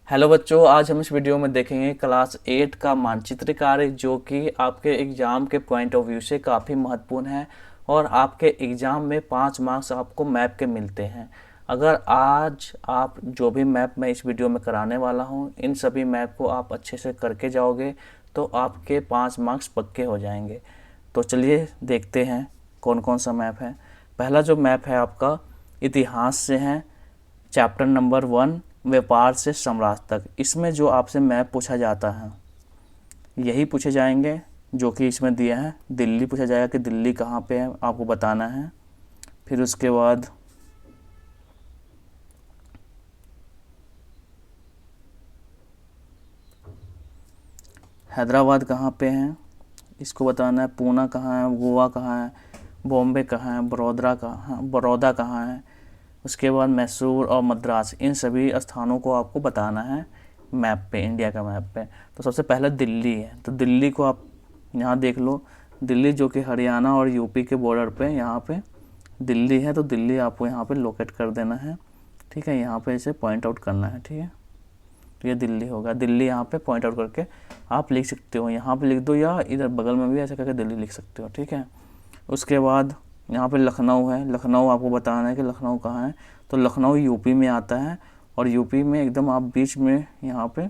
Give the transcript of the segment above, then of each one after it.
Hello बच्चों, आज हम इस वीडियो में देखेंगे क्लास 8 का मानचित्र कार्य, जो कि आपके एग्ज़ाम के पॉइंट ऑफ व्यू से काफ़ी महत्वपूर्ण है। और आपके एग्ज़ाम में 5 मार्क्स आपको मैप के मिलते हैं। अगर आज आप जो भी मैप मैं इस वीडियो में कराने वाला हूँ, इन सभी मैप को आप अच्छे से करके जाओगे तो आपके 5 मार्क्स पक्के हो जाएंगे। तो चलिए देखते हैं कौन कौन सा मैप है। पहला जो मैप है आपका इतिहास से है, चैप्टर नंबर 1, व्यापार से साम्राज्य तक। इसमें जो आपसे मैप पूछा जाता है यही पूछे जाएंगे जो कि इसमें दिया है। दिल्ली पूछा जाएगा कि दिल्ली कहाँ पे है, आपको बताना है। फिर उसके बाद हैदराबाद कहाँ पे है, इसको बताना है। पूना कहाँ है, गोवा कहाँ है, बॉम्बे कहाँ है, बड़ौदा कहाँ है। उसके बाद मैसूर और मद्रास, इन सभी स्थानों को आपको बताना है मैप पे, इंडिया का मैप पे। तो सबसे पहले दिल्ली है, तो दिल्ली को आप यहाँ देख लो। दिल्ली जो कि हरियाणा और यूपी के बॉर्डर पे यहाँ पे दिल्ली है, तो दिल्ली आपको यहाँ पे लोकेट कर देना है। ठीक है, यहाँ पे इसे पॉइंट आउट करना है। ठीक है, तो ये दिल्ली होगा। दिल्ली यहाँ पे पॉइंट आउट करके आप लिख सकते हो, यहाँ पे लिख दो या इधर बगल में भी ऐसे करके दिल्ली लिख सकते हो। ठीक है, उसके बाद यहाँ पे लखनऊ है। लखनऊ आपको बताना है कि लखनऊ कहाँ है, तो लखनऊ यूपी में आता है। और यूपी में एकदम आप बीच में यहाँ पे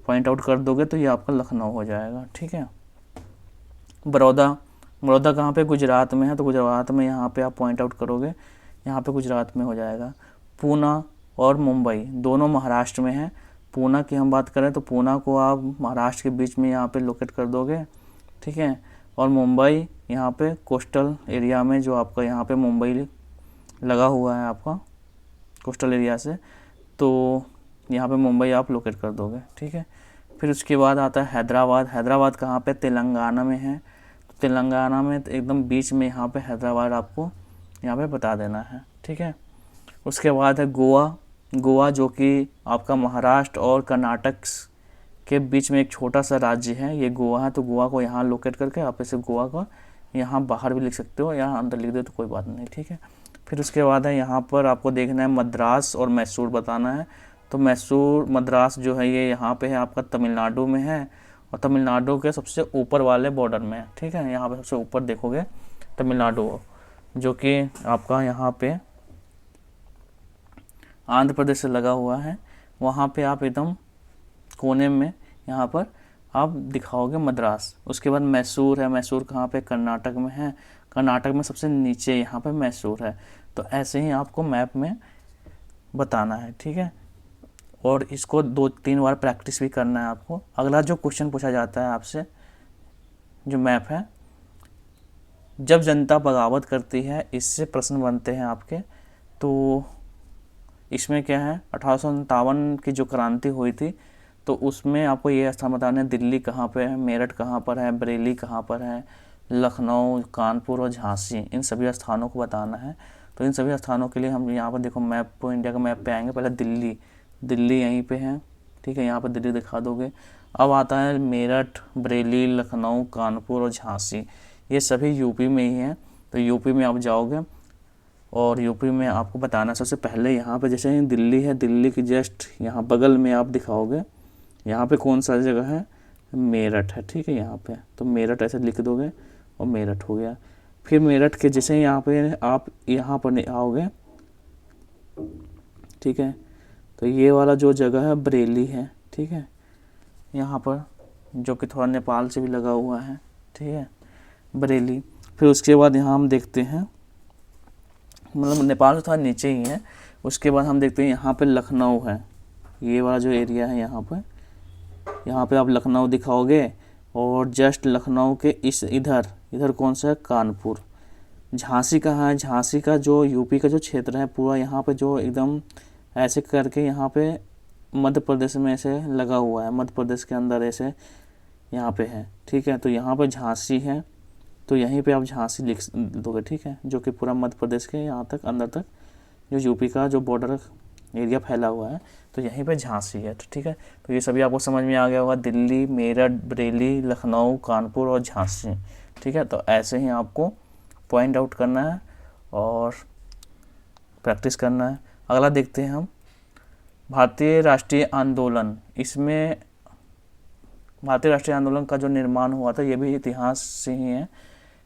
पॉइंट आउट कर दोगे तो ये आपका लखनऊ हो जाएगा। ठीक है, बड़ौदा, बड़ौदा कहाँ पे, गुजरात में है, तो गुजरात में यहाँ पे आप पॉइंट आउट करोगे, यहाँ पे गुजरात में हो जाएगा। पूना और मुंबई दोनों महाराष्ट्र में है। पूना की हम बात करें तो पूना को आप महाराष्ट्र के बीच में यहाँ पे लोकेट कर दोगे। ठीक है, और मुंबई यहाँ पे कोस्टल एरिया में, जो आपका यहाँ पे मुंबई लगा हुआ है आपका कोस्टल एरिया से, तो यहाँ पे मुंबई आप लोकेट कर दोगे। ठीक है, फिर उसके बाद आता है हैदराबाद। हैदराबाद कहाँ पे, तेलंगाना में है। तो तेलंगाना में तो एकदम बीच में यहाँ पे हैदराबाद आपको यहाँ पे बता देना है। ठीक है, उसके बाद है गोवा। गोवा जो कि आपका महाराष्ट्र और कर्नाटक के बीच में एक छोटा सा राज्य है, ये गोवा है। तो गोवा को यहाँ लोकेट करके आप इसे गोवा का यहाँ बाहर भी लिख सकते हो, यहाँ अंदर लिख दो तो कोई बात नहीं। ठीक है, फिर उसके बाद है यहाँ पर आपको देखना है मद्रास और मैसूर बताना है। तो मैसूर मद्रास जो है ये यहाँ पे है, आपका तमिलनाडु में है, और तमिलनाडु के सबसे ऊपर वाले बॉर्डर में है। ठीक है, यहाँ पे सबसे ऊपर देखोगे तमिलनाडु, जो कि आपका यहाँ पे आंध्र प्रदेश से लगा हुआ है। वहाँ पे आप एकदम कोने में यहाँ पर आप दिखाओगे मद्रास। उसके बाद मैसूर है। मैसूर कहाँ पे, कर्नाटक में है। कर्नाटक में सबसे नीचे यहाँ पे मैसूर है। तो ऐसे ही आपको मैप में बताना है। ठीक है, और इसको 2-3 बार प्रैक्टिस भी करना है आपको। अगला जो क्वेश्चन पूछा जाता है आपसे, जो मैप है, जब जनता बगावत करती है, इससे प्रश्न बनते हैं आपके। तो इसमें क्या है, 1857 की जो क्रांति हुई थी, तो उसमें आपको ये स्थान बताना है। दिल्ली कहाँ पे है, मेरठ कहाँ पर है, बरेली कहाँ पर है, लखनऊ, कानपुर और झांसी, इन सभी स्थानों को बताना है। तो इन सभी स्थानों के लिए हम यहाँ पर देखो मैप, इंडिया का मैप पे आएंगे। पहले दिल्ली, दिल्ली यहीं पे है। ठीक है, यहाँ पर दिल्ली दिखा दोगे। अब आता है मेरठ, बरेली, लखनऊ, कानपुर और झांसी, ये सभी यूपी में ही हैं। तो यूपी में आप जाओगे और यूपी में आपको बताना, सबसे पहले यहाँ पे जैसे दिल्ली है, दिल्ली की जस्ट यहाँ बगल में आप दिखाओगे, यहाँ पे कौन सा जगह है, मेरठ है। ठीक है, यहाँ पे तो मेरठ ऐसे लिख दोगे और मेरठ हो गया। फिर मेरठ के जैसे यहाँ पे आप यहाँ पर आओगे, ठीक है, तो ये वाला जो जगह है बरेली है। ठीक है, यहाँ पर जो कि थोड़ा नेपाल से भी लगा हुआ है। ठीक है, बरेली। फिर उसके बाद यहाँ हम देखते हैं, मतलब नेपाल से थोड़ा नीचे ही है। उसके बाद हम देखते हैं यहाँ पे लखनऊ है, ये वाला जो एरिया है यहाँ पे आप लखनऊ दिखाओगे। और जस्ट लखनऊ के इस इधर इधर कौन सा है, कानपुर। झांसी कहाँ है, झांसी का जो यूपी का जो क्षेत्र है पूरा, यहाँ पे जो एकदम ऐसे करके यहाँ पे मध्य प्रदेश में ऐसे लगा हुआ है, मध्य प्रदेश के अंदर ऐसे यहाँ पे है। ठीक है, तो यहाँ पे झांसी है, तो यहीं पे आप झांसी लिख दोगे। ठीक है, जो कि पूरा मध्य प्रदेश के यहाँ तक अंदर तक जो यूपी का जो बॉर्डर एरिया फैला हुआ है, तो यहीं पे झांसी है। तो ठीक है, तो ये सभी आपको समझ में आ गया होगा, दिल्ली, मेरठ, बरेली, लखनऊ, कानपुर और झांसी। ठीक है, तो ऐसे ही आपको पॉइंट आउट करना है और प्रैक्टिस करना है। अगला देखते हैं हम, भारतीय राष्ट्रीय आंदोलन, इसमें भारतीय राष्ट्रीय आंदोलन का जो निर्माण हुआ था ये भी इतिहास से ही है।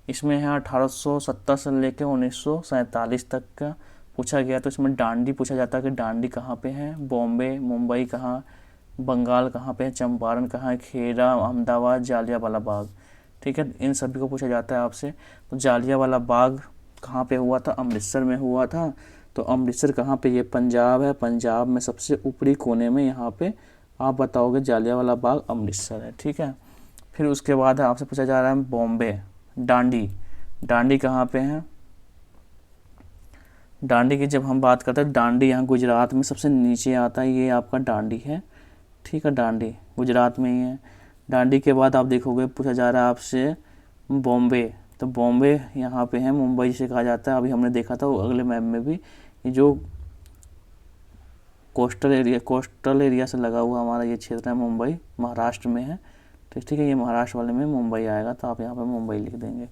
इसमें है 1870 से लेकर 1947 तक का पूछा गया। तो इसमें डांडी पूछा जाता है कि डांडी कहाँ पे है, बॉम्बे मुंबई कहाँ, बंगाल कहाँ पे है, चंपारण कहाँ है, खेड़ा, अहमदाबाद, जालियांवाला बाग। ठीक है, इन सभी को पूछा जाता है आपसे। तो जालियांवाला बाग कहाँ पे हुआ था, अमृतसर में हुआ था। तो अमृतसर कहाँ पे, ये पंजाब है, पंजाब में सबसे ऊपरी कोने में यहाँ पे आप बताओगे जालियांवाला बाग अमृतसर है। ठीक है, फिर उसके बाद आपसे पूछा जा रहा है बॉम्बे, डांडी, डांडी कहाँ पे है। डांडी की जब हम बात करते हैं, डांडी यहाँ गुजरात में सबसे नीचे आता है, ये आपका डांडी है। ठीक है, डांडी गुजरात में ही है। डांडी के बाद आप देखोगे पूछा जा रहा है आपसे बॉम्बे, तो बॉम्बे यहाँ पे है, मुंबई से कहा जाता है। अभी हमने देखा था अगले मैप में भी, ये जो कोस्टल एरिया से लगा हुआ हमारा ये क्षेत्र है, मुंबई महाराष्ट्र में है। तो ठीक है, ये महाराष्ट्र वाले में मुंबई आएगा, तो आप यहाँ पे मुंबई लिख देंगे।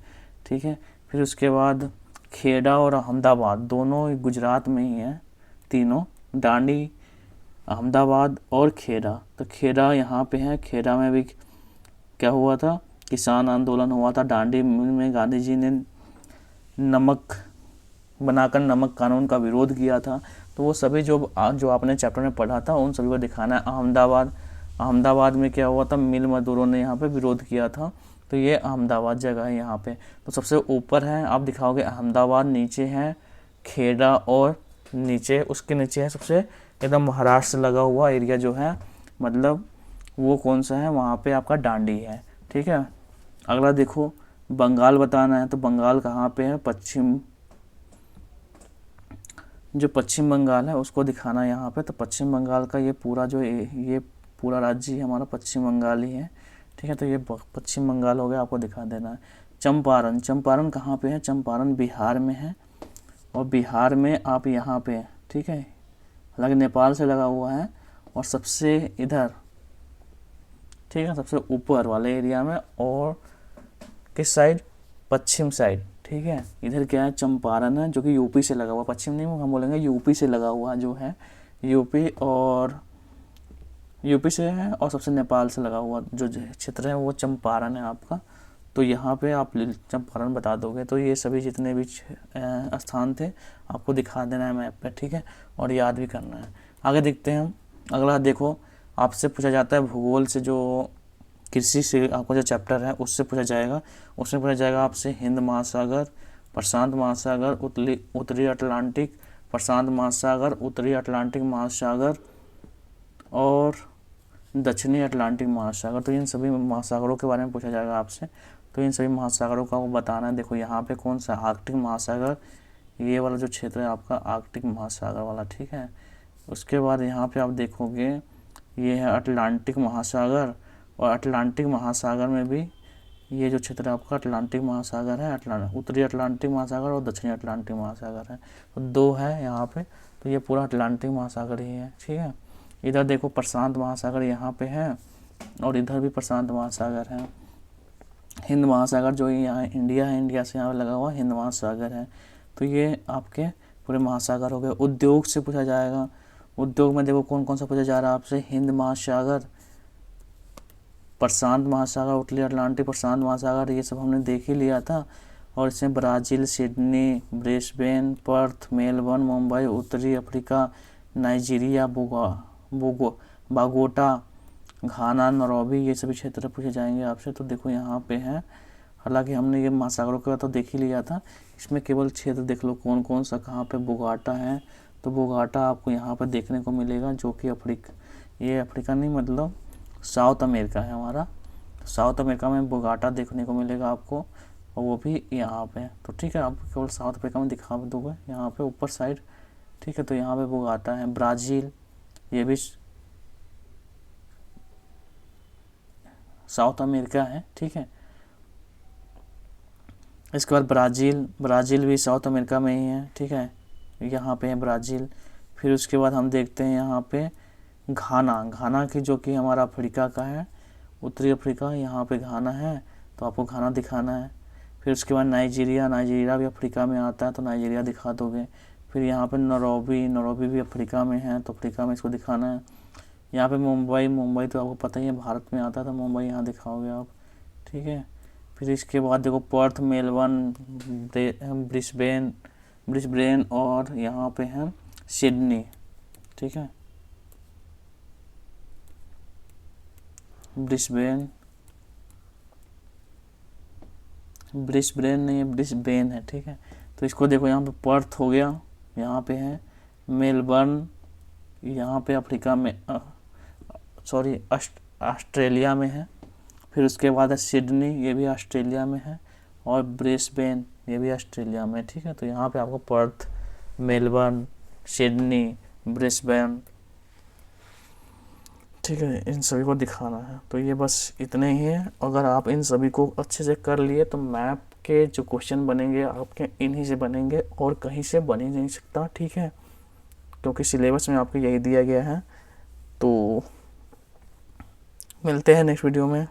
ठीक है, फिर उसके बाद खेड़ा और अहमदाबाद दोनों गुजरात में ही है, तीनों, डांडी, अहमदाबाद और खेड़ा। तो खेड़ा यहाँ पे है। खेड़ा में भी क्या हुआ था, किसान आंदोलन हुआ था। डांडी में गांधी जी ने नमक बनाकर नमक कानून का विरोध किया था। तो वो सभी जो आपने चैप्टर में पढ़ा था उन सभी को दिखाना है। अहमदाबाद में क्या हुआ था, मिल मजदूरों ने यहाँ पे विरोध किया था। तो ये अहमदाबाद जगह है यहाँ पे। तो सबसे ऊपर है आप दिखाओगे अहमदाबाद, नीचे है खेड़ा और नीचे उसके नीचे है सबसे एकदम महाराष्ट्र से लगा हुआ एरिया जो है, मतलब वो कौन सा है, वहाँ पे आपका डांडी है। ठीक है, अगला देखो बंगाल बताना है। तो बंगाल कहाँ पे है, जो पश्चिम बंगाल है उसको दिखाना है यहाँ पे। तो पश्चिम बंगाल का ये पूरा जो ये पूरा राज्य हमारा पश्चिम बंगाल ही है। ठीक है, तो ये पश्चिम बंगाल हो गया, आपको दिखा देना है। चंपारण कहाँ पे है, चंपारण बिहार में है। और बिहार में आप यहाँ पे, ठीक है, हालांकि नेपाल से लगा हुआ है और सबसे इधर, ठीक है, सबसे ऊपर वाले एरिया में, और किस साइड, पश्चिम साइड। ठीक है, इधर क्या है, चंपारण है जो कि यूपी से लगा हुआ, पश्चिम नहीं हम बोलेंगे, यूपी से लगा हुआ जो है, यूपी से है और सबसे नेपाल से लगा हुआ जो क्षेत्र है वो चंपारण है आपका। तो यहाँ पे आप चंपारण बता दोगे। तो ये सभी जितने भी स्थान थे आपको दिखा देना है मैप पे। ठीक है, और याद भी करना है। आगे देखते हैं हम। अगला देखो, आपसे पूछा जाता है भूगोल से, जो कृषि से आपका जो चैप्टर है उससे पूछा जाएगा। उसमें पूछा जाएगा आपसे हिंद महासागर, प्रशांत महासागर, उत्तरी अटलांटिक, प्रशांत महासागर, उत्तरी अटलांटिक महासागर और दक्षिणी अटलांटिक महासागर। तो इन सभी महासागरों के बारे में पूछा जाएगा आपसे। तो इन सभी महासागरों का वो बताना है। देखो यहाँ पे कौन सा, आर्कटिक महासागर, ये वाला जो क्षेत्र है आपका आर्कटिक महासागर वाला। ठीक है, उसके बाद यहाँ पे आप देखोगे ये है अटलांटिक महासागर, और अटलांटिक महासागर में भी ये जो क्षेत्र है आपका अटलांटिक महासागर है, उत्तरी अटलांटिक महासागर और दक्षिणी अटलांटिक महासागर है। तो दो है यहाँ पे, तो ये पूरा अटलांटिक महासागर ही है। ठीक है, इधर देखो प्रशांत महासागर यहाँ पे है और इधर भी प्रशांत महासागर है। हिंद महासागर जो यहाँ इंडिया है, इंडिया से यहाँ लगा हुआ हिंद महासागर है। तो ये आपके पूरे महासागर हो गए। उद्योग से पूछा जाएगा। उद्योग में देखो कौन कौन सा पूछा जा रहा है आपसे, हिंद महासागर, प्रशांत महासागर, उत्तरी अटलांटिक, प्रशांत महासागर, ये सब हमने देख ही लिया था। और इसमें Brazil, Sydney, Brisbane, Perth, Melbourne, Mumbai, उत्तरी अफ्रीका, नाइजीरिया, बागोटा, घाना, नैरोबी, ये सभी क्षेत्र पूछे जाएंगे आपसे। तो देखो यहाँ पे है, हालांकि हमने ये महासागरों का तो देख ही लिया था, इसमें केवल क्षेत्र देख लो कौन कौन सा कहाँ पे बोगाटा है। तो बोगाटा आपको यहाँ पर देखने को मिलेगा, जो कि ये अफ्रीका नहीं, मतलब साउथ अमेरिका है हमारा। साउथ अमेरिका में बोगाटा देखने को मिलेगा आपको, और वो भी यहाँ पे। तो ठीक है, आप केवल साउथ अफ्रीका में दिखा दोगे यहाँ पे ऊपर साइड। ठीक है, तो यहाँ पे बोगाटा है। ब्राज़ील, ये भी साउथ अमेरिका है। ठीक है, इसके बाद ब्राज़ील भी साउथ अमेरिका में ही है। ठीक है, यहाँ पे है ब्राज़ील। फिर उसके बाद हम देखते हैं यहाँ पे घाना की, जो कि हमारा अफ्रीका का है, उत्तरी अफ्रीका, यहाँ पे घाना है, तो आपको घाना दिखाना है। फिर उसके बाद नाइजीरिया भी अफ्रीका में आता है, तो नाइजीरिया दिखा दोगे। फिर यहाँ पे नैरोबी भी अफ्रीका में है, तो अफ्रीका में इसको दिखाना है। यहाँ पे मुंबई तो आपको पता ही है भारत में आता था, मुंबई यहाँ दिखाओगे आप, ठीक है। फिर इसके बाद देखो पर्थ, मेलबर्न, ब्रिस्बेन और यहाँ पे है सिडनी, ठीक है। ब्रिस्बेन नहीं है, ब्रिस्बेन है, ठीक है। तो इसको देखो यहाँ पे पर्थ हो गया, यहाँ पे है मेलबर्न, यहाँ पे अफ्रीका में सॉरी ऑस्ट्रेलिया में है। फिर उसके बाद है सिडनी, ये भी ऑस्ट्रेलिया में है, और ब्रिस्बेन ये भी ऑस्ट्रेलिया में, ठीक है। तो यहाँ पे आपको पर्थ, मेलबर्न, सिडनी, ब्रिस्बेन, ठीक है, इन सभी को दिखाना है। तो ये बस इतने ही है। अगर आप इन सभी को अच्छे से कर लिए तो मैप के जो क्वेश्चन बनेंगे आपके इन्हीं से बनेंगे और कहीं से बन ही नहीं सकता, ठीक है, क्योंकि सिलेबस में आपको यही दिया गया है। तो मिलते हैं नेक्स्ट वीडियो में।